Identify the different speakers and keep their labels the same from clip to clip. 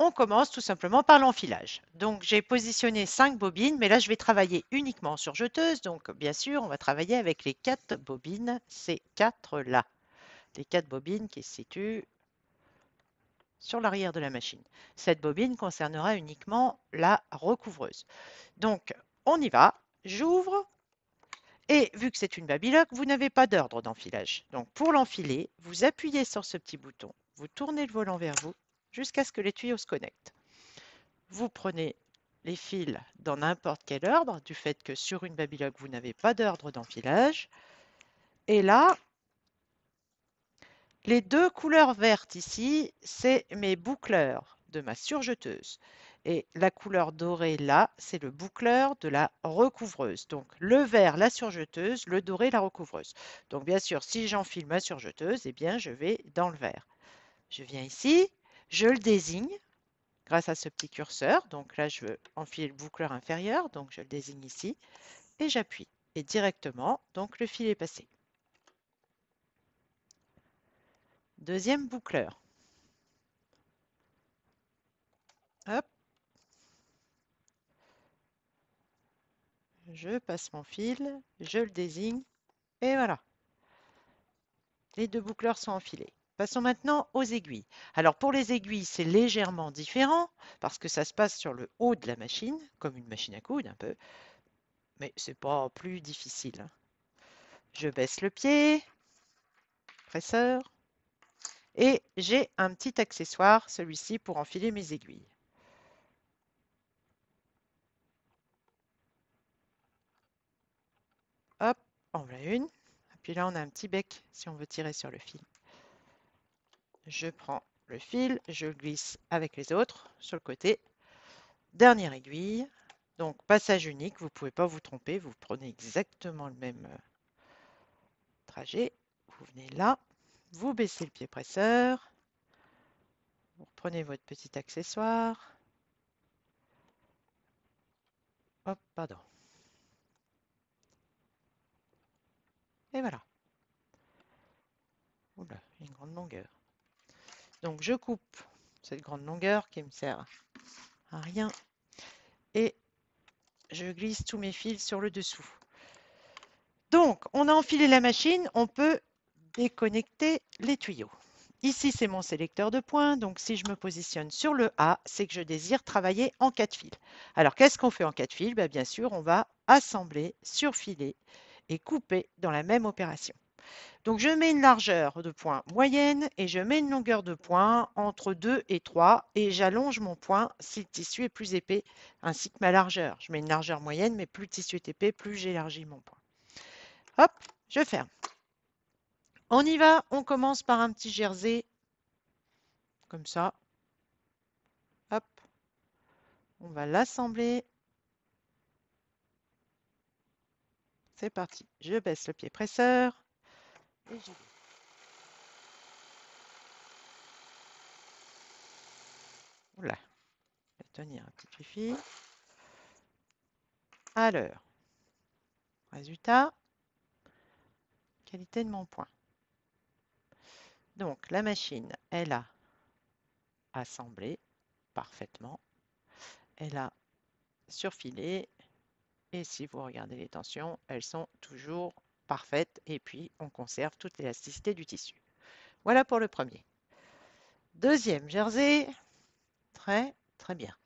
Speaker 1: on commence tout simplement par l'enfilage. Donc j'ai positionné 5 bobines, mais là je vais travailler uniquement sur jeteuse. Donc bien sûr, on va travailler avec les 4 bobines, ces 4 là. Les 4 bobines qui se situent sur l'arrière de la machine. Cette bobine concernera uniquement la recouvreuse. Donc on y va, j'ouvre. Et vu que c'est une Babylock, vous n'avez pas d'ordre d'enfilage. Donc pour l'enfiler, vous appuyez sur ce petit bouton, vous tournez le volant vers vous jusqu'à ce que les tuyaux se connectent. Vous prenez les fils dans n'importe quel ordre, du fait que sur une Babylock, vous n'avez pas d'ordre d'enfilage. Et là, les deux couleurs vertes ici, c'est mes boucleurs de ma surjeteuse. Et la couleur dorée là, c'est le boucleur de la recouvreuse. Donc le vert, la surjeteuse, le doré, la recouvreuse. Donc bien sûr, si j'enfile ma surjeteuse, eh bien je vais dans le vert. Je viens ici, je le désigne grâce à ce petit curseur. Donc là, je veux enfiler le boucleur inférieur, donc je le désigne ici et j'appuie. Et directement, donc le fil est passé. Deuxième boucleur. Hop, je passe mon fil, je le désigne et voilà. Les deux boucleurs sont enfilés. Passons maintenant aux aiguilles. Alors pour les aiguilles, c'est légèrement différent parce que ça se passe sur le haut de la machine, comme une machine à coudre un peu, mais c'est pas plus difficile. Je baisse le pied, presseur, et j'ai un petit accessoire, celui-ci pour enfiler mes aiguilles. Hop, en voilà une. Et puis là, on a un petit bec si on veut tirer sur le fil. Je prends le fil, je le glisse avec les autres sur le côté. Dernière aiguille. Donc, passage unique, vous ne pouvez pas vous tromper, vous prenez exactement le même trajet. Vous venez là, vous baissez le pied presseur, vous reprenez votre petit accessoire. Hop, pardon. Et voilà. Oula, une grande longueur. Donc, je coupe cette grande longueur qui me sert à rien et je glisse tous mes fils sur le dessous. Donc, on a enfilé la machine, on peut déconnecter les tuyaux. Ici, c'est mon sélecteur de points. Donc, si je me positionne sur le A, c'est que je désire travailler en 4 fils. Alors, qu'est-ce qu'on fait en 4 fils? Bien sûr, on va assembler, surfiler et couper dans la même opération. Donc, je mets une largeur de point moyenne et je mets une longueur de point entre 2 et 3 et j'allonge mon point si le tissu est plus épais, ainsi que ma largeur. Je mets une largeur moyenne, mais plus le tissu est épais, plus j'élargis mon point. Hop, je ferme. On y va, on commence par un petit jersey, comme ça. Hop, on va l'assembler. C'est parti. Je baisse le pied presseur. Et j'y vais. Oula, je vais tenir un petit fil. Alors, résultat, qualité de mon point. Donc, la machine, elle a assemblé parfaitement. Elle a surfilé. Et si vous regardez les tensions, elles sont toujours parfaites. Et puis, on conserve toute l'élasticité du tissu. Voilà pour le premier. Deuxième jersey. Très, très bien.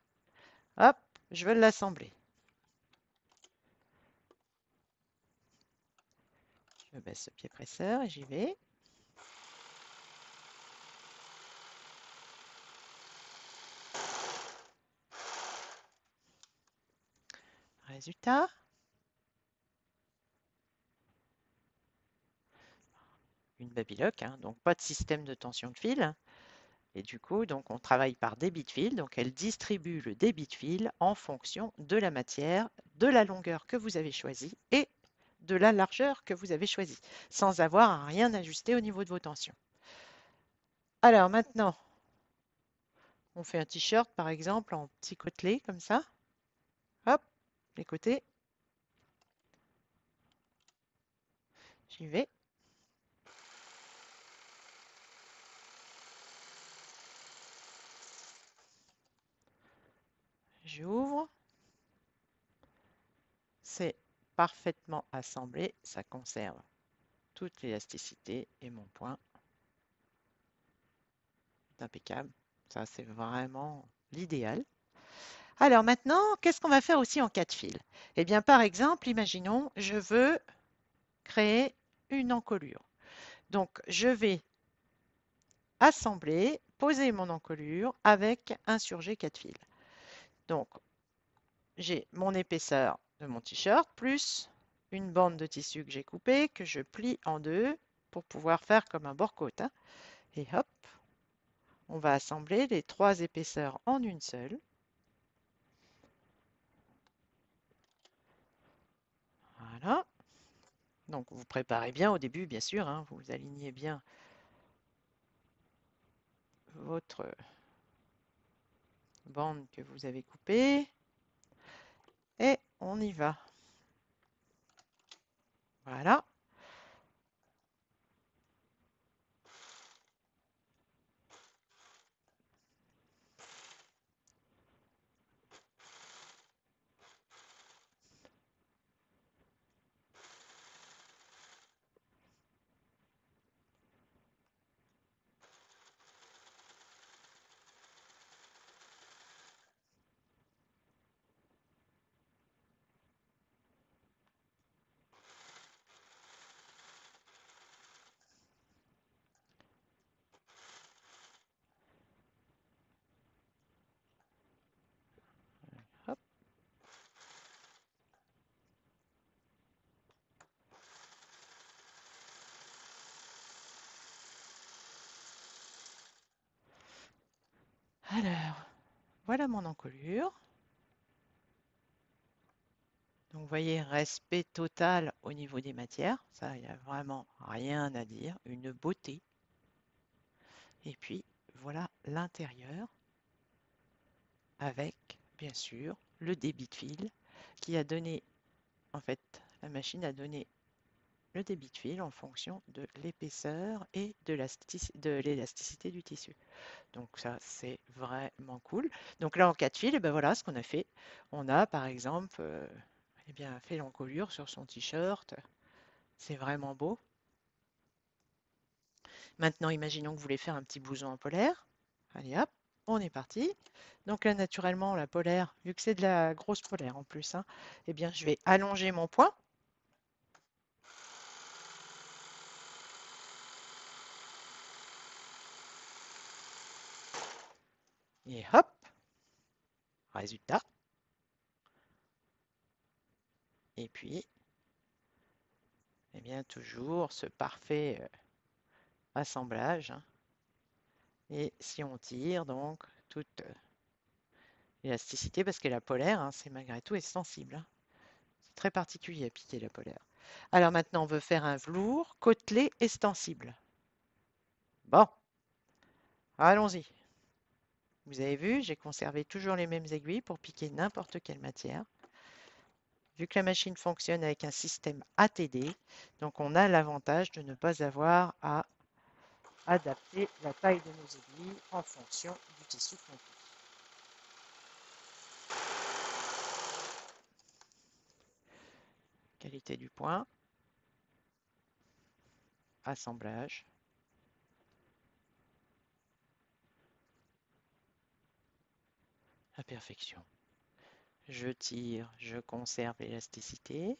Speaker 1: Hop, je veux l'assembler. Je baisse le pied presseur et j'y vais. Résultat, une Babylock, hein, donc pas de système de tension de fil. Et du coup, donc on travaille par débit de fil. Donc elle distribue le débit de fil en fonction de la matière, de la longueur que vous avez choisie et de la largeur que vous avez choisie, sans avoir à rien ajuster au niveau de vos tensions. Alors maintenant, on fait un t-shirt par exemple en petits côtelets comme ça. Hop, les côtés. J'y vais. J'ouvre. C'est parfaitement assemblé. Ça conserve toute l'élasticité et mon point est impeccable. Ça, c'est vraiment l'idéal. Alors maintenant, qu'est-ce qu'on va faire aussi en cas de fil? Eh bien, par exemple, imaginons, je veux créer une encolure. Donc, je vais assembler, poser mon encolure avec un surjet 4 fils. Donc, j'ai mon épaisseur de mon t-shirt plus une bande de tissu que j'ai coupée, que je plie en deux pour pouvoir faire comme un bord-côte, hein. Et hop, on va assembler les 3 épaisseurs en une seule. Voilà. Donc, vous préparez bien au début, bien sûr, hein, vous alignez bien votre bande que vous avez coupée et on y va. Voilà. Hop. Alors, voilà mon encolure. Donc, vous voyez, respect total au niveau des matières. Ça, il n'y a vraiment rien à dire. Une beauté. Et puis, voilà l'intérieur avec, bien sûr, le débit de fil qui a donné, en fait, la machine a donné le débit de fil en fonction de l'épaisseur et de l'élasticité du tissu. Donc ça, c'est vraiment cool. Donc là, en cas de fil, et ben voilà ce qu'on a fait. On a, par exemple, eh bien, fait l'encolure sur son t-shirt. C'est vraiment beau. Maintenant, imaginons que vous voulez faire un petit blouson en polaire. Allez hop, on est parti. Donc là, naturellement, la polaire, vu que c'est de la grosse polaire en plus, hein, eh bien, je vais allonger mon point. Et hop, résultat. Et puis, eh bien, toujours ce parfait assemblage, hein. Et si on tire, donc, toute l'élasticité, parce que la polaire, hein, c'est malgré tout est sensible, hein. C'est très particulier à piquer la polaire. Alors maintenant, on veut faire un velours côtelé extensible. Bon, allons-y. Vous avez vu, j'ai conservé toujours les mêmes aiguilles pour piquer n'importe quelle matière. Vu que la machine fonctionne avec un système ATD, donc on a l'avantage de ne pas avoir à adapter la taille de nos aiguilles en fonction du tissu qu'on pique. Qualité du point, assemblage, à perfection. Je tire, je conserve l'élasticité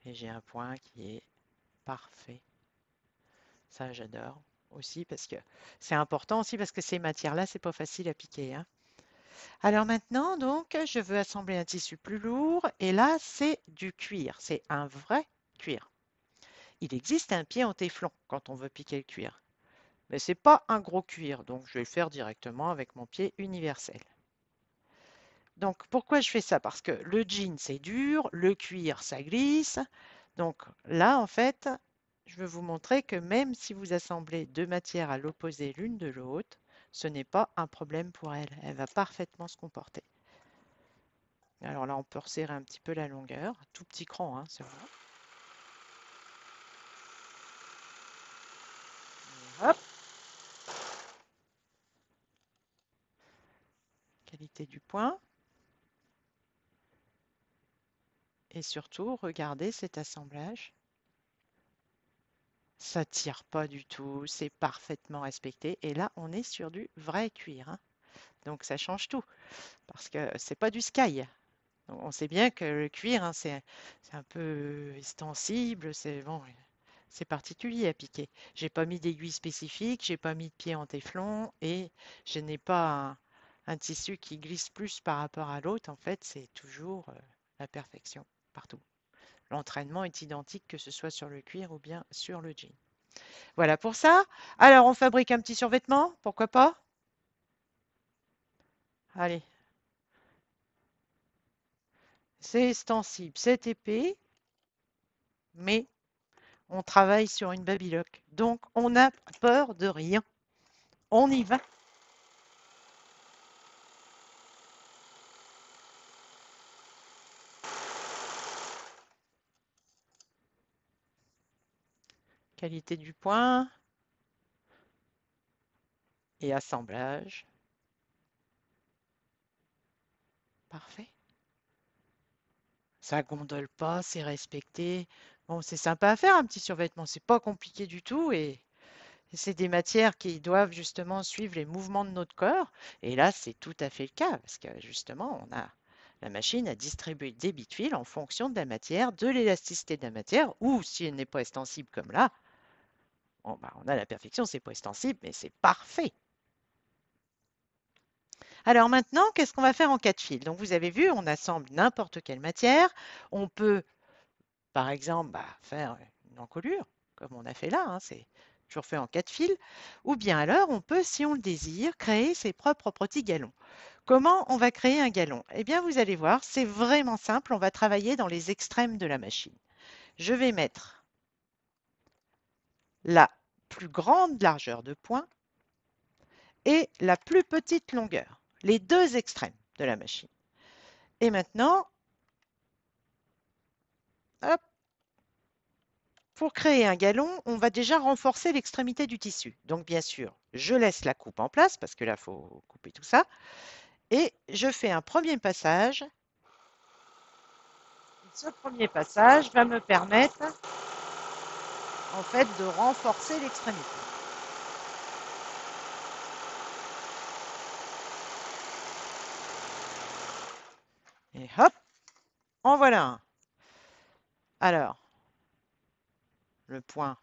Speaker 1: et j'ai un point qui est parfait. Ça, j'adore aussi parce que c'est important aussi parce que ces matières-là, c'est pas facile à piquer, hein. Alors maintenant, donc, je veux assembler un tissu plus lourd et là, c'est du cuir. C'est un vrai cuir. Il existe un pied en téflon quand on veut piquer le cuir, mais c'est pas un gros cuir, donc je vais le faire directement avec mon pied universel. Donc pourquoi je fais ça? Parce que le jean c'est dur, le cuir ça glisse. Donc là en fait, je veux vous montrer que même si vous assemblez deux matières à l'opposé l'une de l'autre, ce n'est pas un problème pour elle. Elle va parfaitement se comporter. Alors là on peut resserrer un petit peu la longueur, un tout petit cran, hein, c'est vrai. Et hop, qualité du point. Et surtout, regardez cet assemblage. Ça tire pas du tout, c'est parfaitement respecté. Et là, on est sur du vrai cuir, hein. Donc ça change tout, parce que c'est pas du sky. On sait bien que le cuir, hein, c'est un peu extensible, c'est bon, c'est particulier à piquer. J'ai pas mis d'aiguille spécifique, j'ai pas mis de pied en téflon et je n'ai pas un tissu qui glisse plus par rapport à l'autre. En fait, c'est toujours la perfection partout. L'entraînement est identique que ce soit sur le cuir ou bien sur le jean. Voilà pour ça. Alors, on fabrique un petit survêtement, pourquoi pas? Allez, c'est extensible, c'est épais, mais on travaille sur une babylock. Donc, on n'a peur de rien. On y va. Qualité du point et assemblage. Parfait. Ça gondole pas, c'est respecté. Bon, c'est sympa à faire un petit survêtement. C'est pas compliqué du tout et c'est des matières qui doivent justement suivre les mouvements de notre corps. Et là, c'est tout à fait le cas parce que justement, on a la machine à distribuer des bits de fil en fonction de la matière, de l'élasticité de la matière, ou si elle n'est pas extensible comme là, bon, bah, on a la perfection, c'est pas extensible, mais c'est parfait. Alors maintenant, qu'est-ce qu'on va faire en cas de fil? Donc vous avez vu, on assemble n'importe quelle matière. On peut, par exemple, bah, faire une encolure, comme on a fait là, hein, c'est toujours fait en cas de fil. Ou bien alors, on peut, si on le désire, créer ses propres petits galons. Comment on va créer un galon? Eh bien, vous allez voir, c'est vraiment simple. On va travailler dans les extrêmes de la machine. Je vais mettre la plus grande largeur de point et la plus petite longueur, les deux extrêmes de la machine. Et maintenant, hop, pour créer un galon, on va déjà renforcer l'extrémité du tissu. Donc bien sûr, je laisse la coupe en place parce que là, il faut couper tout ça. Et je fais un premier passage. Ce premier passage va me permettre en fait de renforcer l'extrémité. Et hop, en voilà un. Alors, le point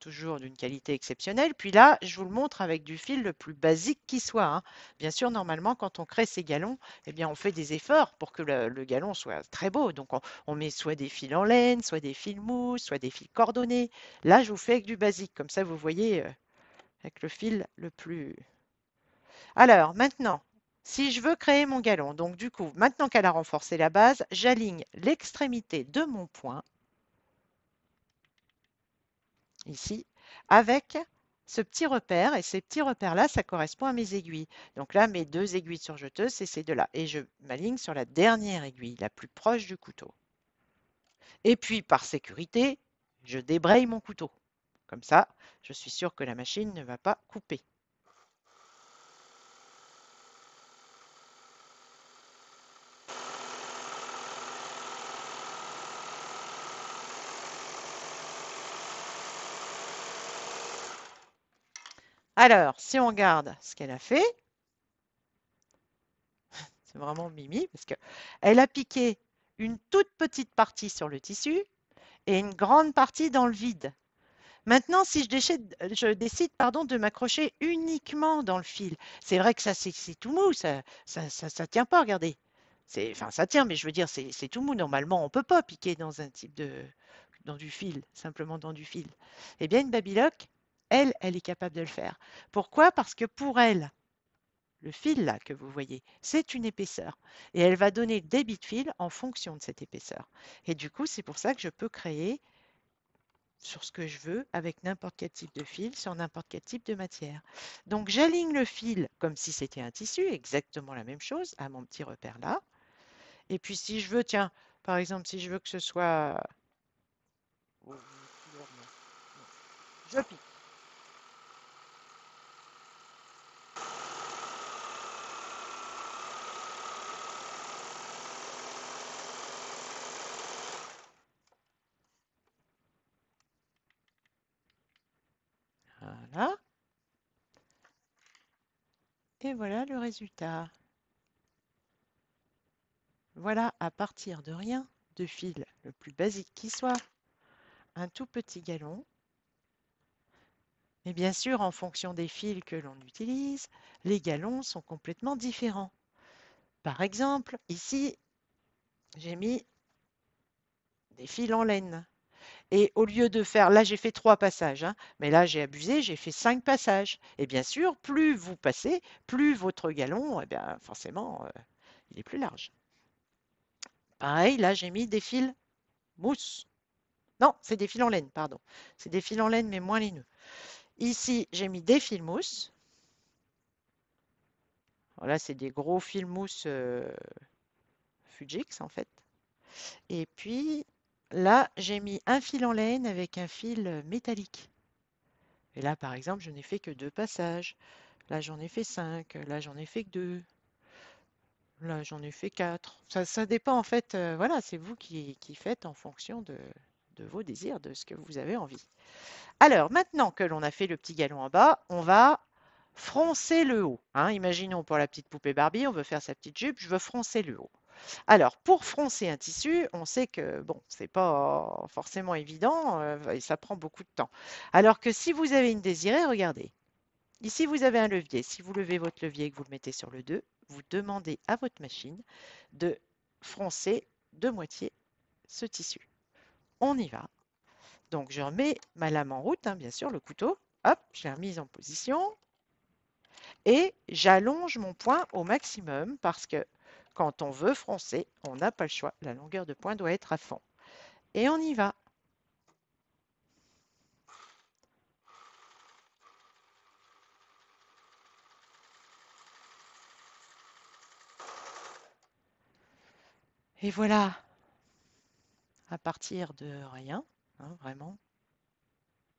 Speaker 1: toujours d'une qualité exceptionnelle. Puis là, je vous le montre avec du fil le plus basique qui soit, hein. Bien sûr, normalement, quand on crée ces galons, eh bien, on fait des efforts pour que le galon soit très beau. Donc, on met soit des fils en laine, soit des fils mousse, soit des fils cordonnés. Là, je vous fais avec du basique. Comme ça, vous voyez, avec le fil le plus... Alors, maintenant, si je veux créer mon galon, donc du coup, maintenant qu'elle a renforcé la base, j'aligne l'extrémité de mon point ici, avec ce petit repère. Et ces petits repères-là, ça correspond à mes aiguilles. Donc là, mes deux aiguilles surjeteuses, c'est ces deux-là. Et je m'aligne sur la dernière aiguille, la plus proche du couteau. Et puis, par sécurité, je débraye mon couteau. Comme ça, je suis sûr que la machine ne va pas couper. Alors, si on regarde ce qu'elle a fait, c'est vraiment Mimi, parce qu'elle a piqué une toute petite partie sur le tissu et une grande partie dans le vide. Maintenant, si je décide, pardon, de m'accrocher uniquement dans le fil, c'est vrai que ça, c'est tout mou, ça tient pas, regardez. Enfin, ça tient, mais je veux dire, c'est tout mou. Normalement, on peut pas piquer dans un type dans du fil, simplement dans du fil. Eh bien, une Babylock, elle est capable de le faire. Pourquoi? Parce que pour elle, le fil là que vous voyez, c'est une épaisseur. Et elle va donner des bits de fil en fonction de cette épaisseur. Et du coup, c'est pour ça que je peux créer sur ce que je veux avec n'importe quel type de fil, sur n'importe quel type de matière. Donc j'aligne le fil comme si c'était un tissu, exactement la même chose, à mon petit repère là. Et puis si je veux, tiens, par exemple, si je veux que ce soit... Oh, je pique. Et voilà le résultat. Voilà, à partir de rien, de fil le plus basique qui soit, un tout petit galon. Et bien sûr, en fonction des fils que l'on utilise, les galons sont complètement différents. Par exemple, ici, j'ai mis des fils en laine. Et au lieu de faire, là j'ai fait 3 passages, hein, mais là j'ai abusé, j'ai fait 5 passages. Et bien sûr, plus vous passez, plus votre galon, eh bien, forcément, il est plus large. Pareil, là j'ai mis des fils mousse. Non, c'est des fils en laine, pardon. C'est des fils en laine, mais moins laineux. Ici, j'ai mis des fils mousse. Voilà, c'est des gros fils mousse Fujix en fait. Et puis là, j'ai mis un fil en laine avec un fil métallique. Et là, par exemple, je n'ai fait que 2 passages. Là, j'en ai fait 5. Là, j'en ai fait que 2. Là, j'en ai fait 4. Ça dépend en fait. Voilà, c'est vous qui faites en fonction de vos désirs, de ce que vous avez envie. Alors, maintenant que l'on a fait le petit galon en bas, on va froncer le haut. Hein. Imaginons pour la petite poupée Barbie, on veut faire sa petite jupe, je veux froncer le haut. Alors, pour froncer un tissu, on sait que bon, c'est pas forcément évident et ça prend beaucoup de temps. Alors que si vous avez une désirée, regardez. Ici, vous avez un levier. Si vous levez votre levier et que vous le mettez sur le 2, vous demandez à votre machine de froncer de moitié ce tissu. On y va. Donc, je remets ma lame en route, hein, bien sûr, le couteau. Hop, je l'ai remise en position. Et j'allonge mon point au maximum parce que quand on veut froncer, on n'a pas le choix. La longueur de point doit être à fond. Et on y va. Et voilà, à partir de rien, hein, vraiment,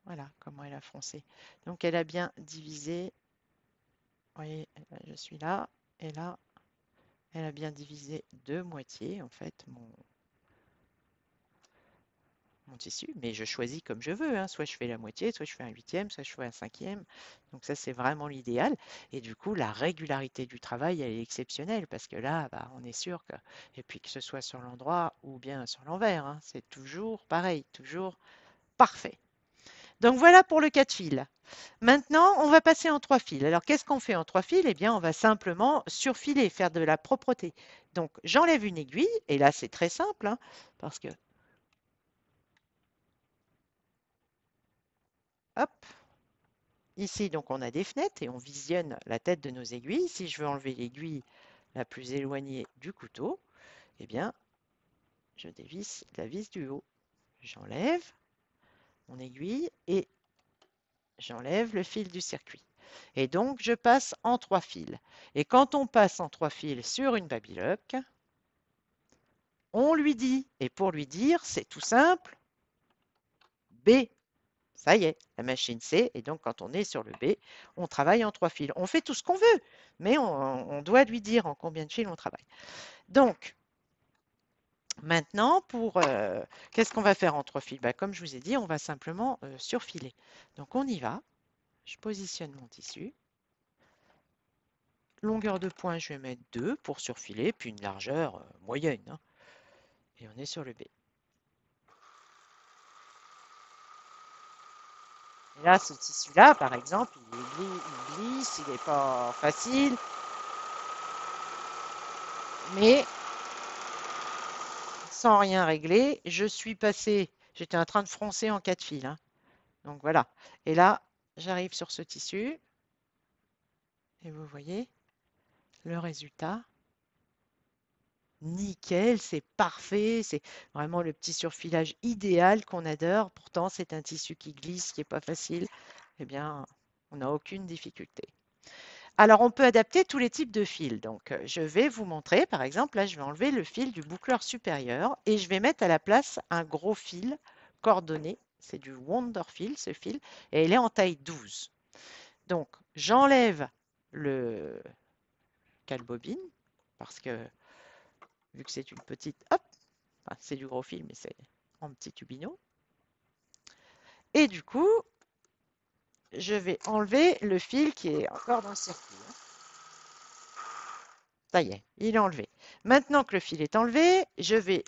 Speaker 1: voilà comment elle a foncé. Donc elle a bien divisé, vous voyez, je suis là, et là, elle a bien divisé de moitié, en fait, mon tissu, mais je choisis comme je veux, hein. Soit je fais la moitié, soit je fais un huitième, soit je fais un cinquième. Donc ça, c'est vraiment l'idéal. Et du coup, la régularité du travail, elle est exceptionnelle parce que là, bah, on est sûr que, et puis que ce soit sur l'endroit ou bien sur l'envers, hein, c'est toujours pareil, toujours parfait. Donc voilà pour le 4 fils. Maintenant, on va passer en 3 fils. Alors, qu'est-ce qu'on fait en 3 fils? Eh bien, on va simplement surfiler, faire de la propreté. Donc, j'enlève une aiguille, et là, c'est très simple, hein, parce que, hop, ici, donc, on a des fenêtres et on visionne la tête de nos aiguilles. Si je veux enlever l'aiguille la plus éloignée du couteau, eh bien, je dévisse la vis du haut. J'enlève mon aiguille et j'enlève le fil du circuit. Et donc, je passe en 3 fils. Et quand on passe en 3 fils sur une babylock, on lui dit, et pour lui dire, c'est tout simple, B. Ça y est, la machine sait, et donc quand on est sur le B, on travaille en 3 fils. On fait tout ce qu'on veut, mais on doit lui dire en combien de fils on travaille. Donc, maintenant, qu'est-ce qu'on va faire en 3 fils? Bah, comme je vous ai dit, on va simplement surfiler. Donc, on y va. Je positionne mon tissu. Longueur de point, je vais mettre 2 pour surfiler, puis une largeur moyenne, hein. Et on est sur le B. Et là, ce tissu-là, par exemple, il glisse, il n'est pas facile, mais sans rien régler, je suis passé, j'étais en train de froncer en 4 fils, hein. Donc voilà. Et là, j'arrive sur ce tissu, et vous voyez le résultat. Nickel, c'est parfait, c'est vraiment le petit surfilage idéal qu'on adore. Pourtant, c'est un tissu qui glisse, qui n'est pas facile. Eh bien, on n'a aucune difficulté. Alors, on peut adapter tous les types de fils. Donc, je vais vous montrer, par exemple, là, je vais enlever le fil du boucleur supérieur et je vais mettre à la place un gros fil coordonné. C'est du Wonderfil, ce fil, et il est en taille 12. Donc, j'enlève le calbobine parce que, vu que c'est une petite, hop, enfin, c'est du gros fil, mais c'est en petit tubino. Et du coup, je vais enlever le fil qui est encore dans le circuit. Ça y est, il est enlevé. Maintenant que le fil est enlevé, je vais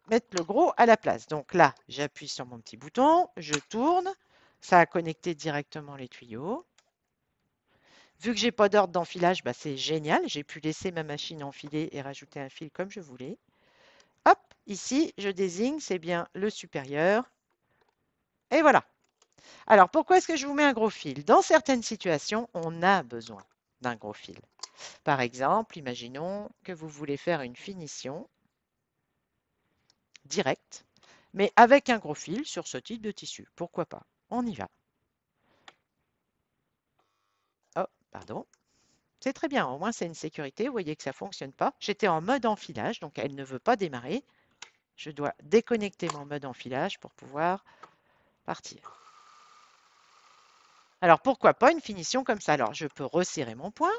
Speaker 1: mettre le gros à la place. Donc là, j'appuie sur mon petit bouton, je tourne, ça a connecté directement les tuyaux. Vu que j'ai pas d'ordre d'enfilage, bah c'est génial. J'ai pu laisser ma machine enfiler et rajouter un fil comme je voulais. Hop, ici, je désigne, c'est bien le supérieur. Et voilà. Alors, pourquoi est-ce que je vous mets un gros fil? Dans certaines situations, on a besoin d'un gros fil. Par exemple, imaginons que vous voulez faire une finition directe, mais avec un gros fil sur ce type de tissu. Pourquoi pas? On y va. Oh, pardon. C'est très bien, au moins c'est une sécurité. Vous voyez que ça ne fonctionne pas. J'étais en mode enfilage, donc elle ne veut pas démarrer. Je dois déconnecter mon mode enfilage pour pouvoir partir. Alors pourquoi pas une finition comme ça? Alors je peux resserrer mon point.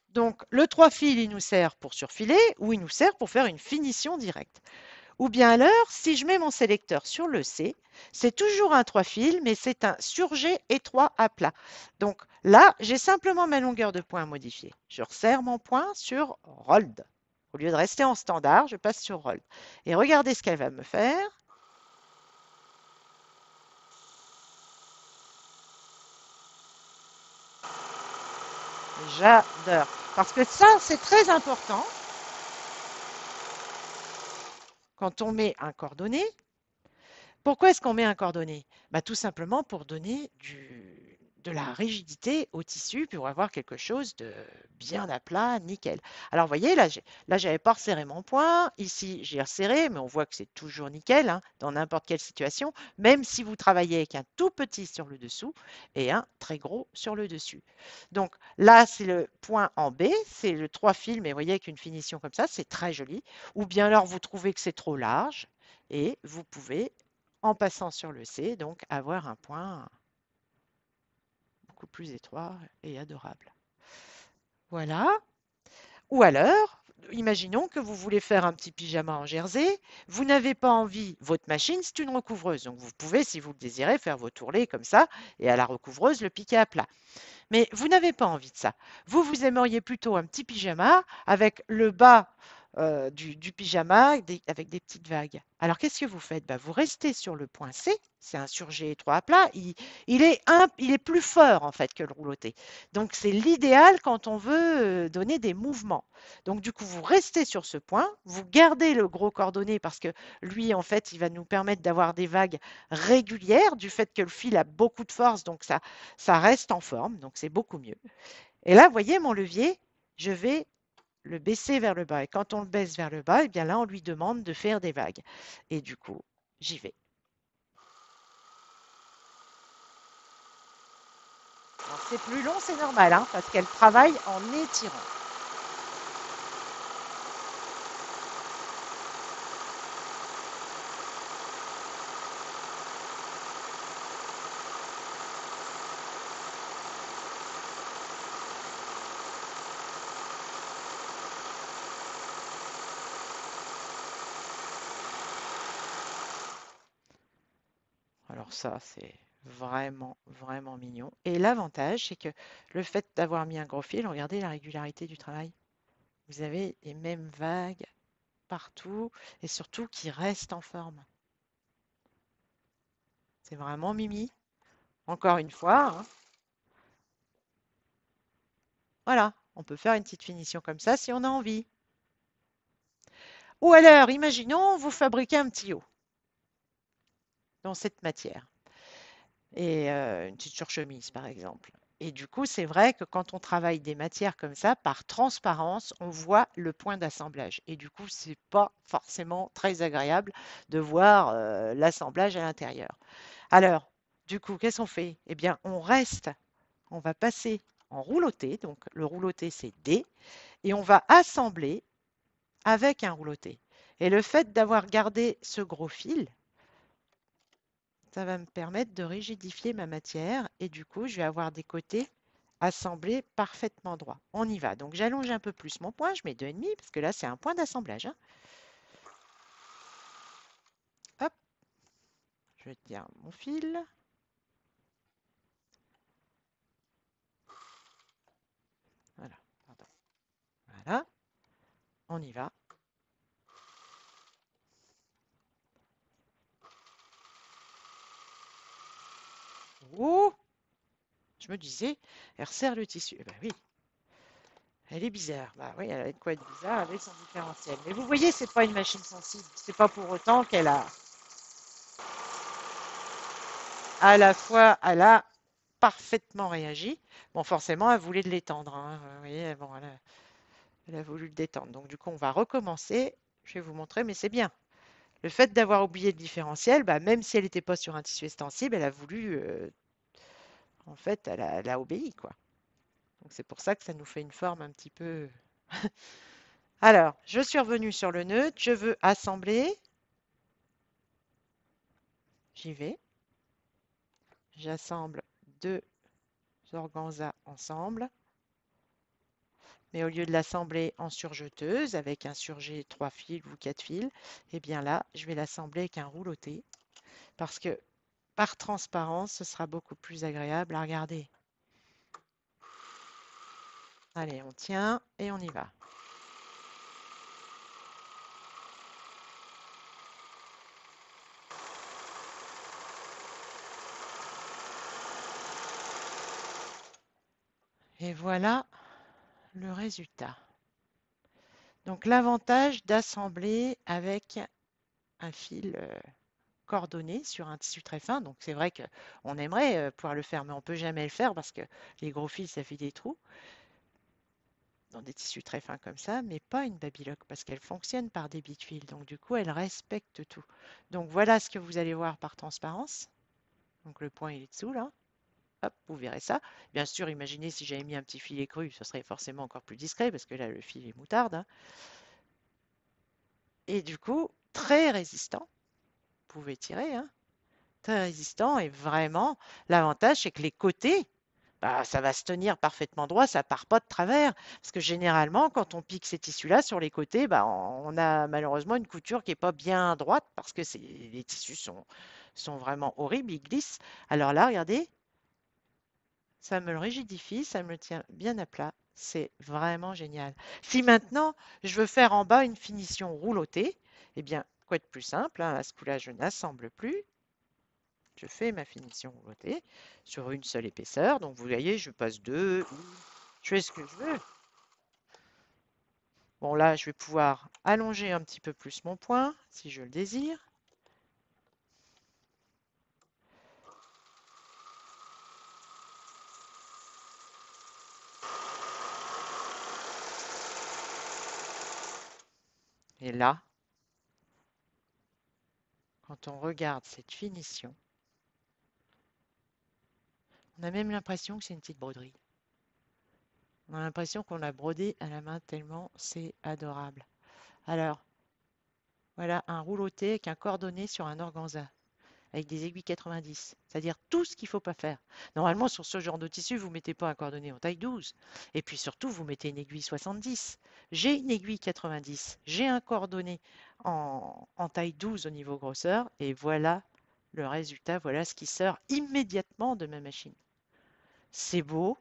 Speaker 1: Donc le 3 fils, il nous sert pour surfiler ou il nous sert pour faire une finition directe. Ou bien alors, si je mets mon sélecteur sur le C, c'est toujours un 3 fils, mais c'est un surjet étroit à plat. Donc là, j'ai simplement ma longueur de point à modifier. Je resserre mon point sur Rolled. Au lieu de rester en standard, je passe sur Rolled. Et regardez ce qu'elle va me faire. J'adore. Parce que ça, c'est très important quand on met un coordonné. Pourquoi est-ce qu'on met un coordonné? Bah, tout simplement pour donner de la rigidité au tissu, pour avoir quelque chose de bien à plat, nickel. Alors, vous voyez, là, j'avais pas resserré mon point. Ici, j'ai resserré, mais on voit que c'est toujours nickel, hein, dans n'importe quelle situation, même si vous travaillez avec un tout petit sur le dessous et un très gros sur le dessus. Donc là, c'est le point en B, c'est le 3 fils, mais vous voyez, avec une finition comme ça, c'est très joli. Ou bien alors, vous trouvez que c'est trop large et vous pouvez en passant sur le C, donc avoir un point beaucoup plus étroit et adorable. Voilà. Ou alors, imaginons que vous voulez faire un petit pyjama en jersey, vous n'avez pas envie, votre machine c'est une recouvreuse, donc vous pouvez, si vous le désirez, faire vos tourlets comme ça et à la recouvreuse le piquer à plat. Mais vous n'avez pas envie de ça. Vous aimeriez plutôt un petit pyjama avec le bas du pyjama avec des petites vagues. Alors, qu'est-ce que vous faites? Bah, vous restez sur le point C, c'est un surjet étroit à plat. Il est plus fort en fait que le rouloté. Donc, c'est l'idéal quand on veut donner des mouvements. Donc, du coup, vous restez sur ce point, vous gardez le gros cordonnet parce que lui, en fait, il va nous permettre d'avoir des vagues régulières du fait que le fil a beaucoup de force, donc ça reste en forme, donc c'est beaucoup mieux. Et là, vous voyez mon levier, je vais le baisser vers le bas. Et quand on le baisse vers le bas, et bien là, on lui demande de faire des vagues. Et du coup, j'y vais. Alors, c'est plus long, c'est normal, hein, parce qu'elle travaille en étirant. Alors ça, c'est vraiment, vraiment mignon. Et l'avantage, c'est que le fait d'avoir mis un gros fil, regardez la régularité du travail. Vous avez les mêmes vagues partout et surtout qui restent en forme. C'est vraiment mimi. Encore une fois, hein. Voilà, on peut faire une petite finition comme ça si on a envie. Ou alors, imaginons, vous fabriquez un petit haut dans cette matière et une petite surchemise par exemple. Et du coup, c'est vrai que quand on travaille des matières comme ça, par transparence, on voit le point d'assemblage. Et du coup, c'est pas forcément très agréable de voir l'assemblage à l'intérieur. Alors, du coup, qu'est-ce qu'on fait? Eh bien, on va passer en rouloté. Donc, le rouloté, c'est D. Et on va assembler avec un rouloté. Et le fait d'avoir gardé ce gros fil, ça va me permettre de rigidifier ma matière et du coup, je vais avoir des côtés assemblés parfaitement droits. On y va. Donc, j'allonge un peu plus mon point. Je mets 2,5 parce que là, c'est un point d'assemblage, hein. Hop, je tiens mon fil. on y va. Ouh, je me disais, elle resserre le tissu. Eh ben oui, elle est bizarre. Bah oui, elle a de quoi être bizarre avec son différentiel. Mais vous voyez, c'est pas une machine sensible. C'est pas pour autant qu'elle a à la fois, elle a parfaitement réagi. Bon, forcément, elle voulait de l'étendre, hein. Vous voyez, bon, elle a voulu le détendre. Donc, du coup, on va recommencer. Je vais vous montrer, mais c'est bien. Le fait d'avoir oublié le différentiel, bah, même si elle n'était pas sur un tissu extensible, elle a voulu, en fait, elle a obéi, quoi. Donc, c'est pour ça que ça nous fait une forme un petit peu. Alors, je suis revenue sur le neutre. Je veux assembler. J'y vais. J'assemble deux organzas ensemble. Mais au lieu de l'assembler en surjeteuse avec un surjet 3 fils ou 4 fils, eh bien là, je vais l'assembler avec un rouloté parce que par transparence, ce sera beaucoup plus agréable à regarder. Allez, on tient et on y va. Et voilà le résultat. Donc l'avantage d'assembler avec un fil coordonné sur un tissu très fin. Donc c'est vrai qu'on aimerait pouvoir le faire, mais on ne peut jamais le faire parce que les gros fils, ça fait des trous dans des tissus très fins comme ça, mais pas une babylock parce qu'elle fonctionne par débit de fil. Donc du coup, elle respecte tout. Donc voilà ce que vous allez voir par transparence. Donc le point il est dessous là. Hop, vous verrez ça. Bien sûr, imaginez si j'avais mis un petit filet cru, ce serait forcément encore plus discret parce que là le fil est moutarde, hein. Et du coup, très résistant. Vous pouvez tirer, hein. Très résistant et vraiment, l'avantage c'est que les côtés, bah, ça va se tenir parfaitement droit, ça part pas de travers. Parce que généralement, quand on pique ces tissus-là sur les côtés, bah, on a malheureusement une couture qui est pas bien droite parce que les tissus sont vraiment horribles, ils glissent. Alors là, regardez, ça me le rigidifie, ça me le tient bien à plat. C'est vraiment génial. Si maintenant, je veux faire en bas une finition roulottée, eh bien, quoi de plus simple, hein, à ce coup-là, je n'assemble plus. Je fais ma finition roulottée sur une seule épaisseur. Donc, vous voyez, je passe deux, je fais ce que je veux. Bon, là, je vais pouvoir allonger un petit peu plus mon point, si je le désire. Et là, quand on regarde cette finition, on a même l'impression que c'est une petite broderie. On a l'impression qu'on l'a brodé à la main tellement c'est adorable. Alors, voilà un rouloté avec un cordonnet sur un organza, avec des aiguilles 90, c'est-à-dire tout ce qu'il ne faut pas faire. Normalement, sur ce genre de tissu, vous ne mettez pas un cordonnet en taille 12. Et puis surtout, vous mettez une aiguille 70. J'ai une aiguille 90, j'ai un cordonnet en taille 12 au niveau grosseur, et voilà le résultat, voilà ce qui sort immédiatement de ma machine. C'est beau.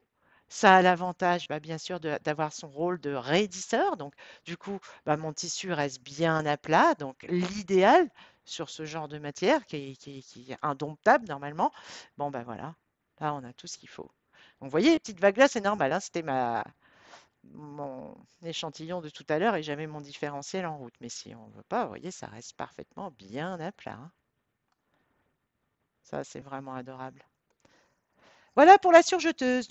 Speaker 1: Ça a l'avantage, bah, bien sûr, d'avoir son rôle de raidisseur. Donc, du coup, bah, mon tissu reste bien à plat. Donc, l'idéal sur ce genre de matière qui est indomptable normalement, bon, ben voilà, là, on a tout ce qu'il faut. Donc, vous voyez, les petites vagues là, c'est normal, hein, c'était mon échantillon de tout à l'heure et j'avais mon différentiel en route. Mais si on ne veut pas, vous voyez, ça reste parfaitement bien à plat, hein. Ça, c'est vraiment adorable. Voilà pour la surjeteuse.